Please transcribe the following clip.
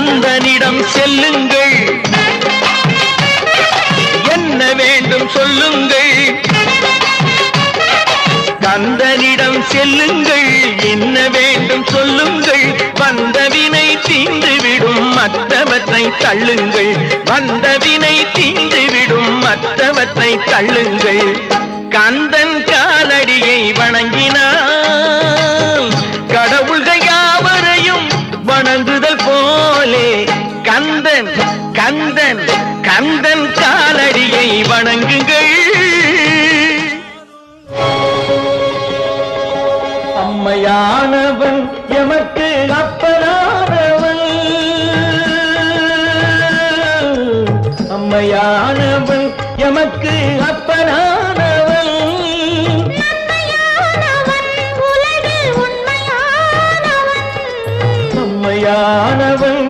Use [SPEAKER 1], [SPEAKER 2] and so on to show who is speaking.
[SPEAKER 1] கந்தனிடம் செல்லுங்கள், என்ன வேண்டும் சொல்லுங்கள். கந்தனிடம் செல்லுங்கள், என்ன வேண்டும் சொல்லுங்கள். வந்தவினை தீந்துவிடும் மற்றவற்றை தள்ளுங்கள், வந்தவினை தீந்துவிடும் மற்றவற்றை தள்ளுங்கள். கந்தன் காலடியை வணங்கினால் கடவுள்கள் யாவரையும் வணங்குதல் போலே கந்தன் கந்தன் கந்தன் காலடியை வணங்குங்கள். அம்மையானவன் எமக்கு அப்பனானவன், அம்மையானவன் எமக்கு அப்பனானவன்.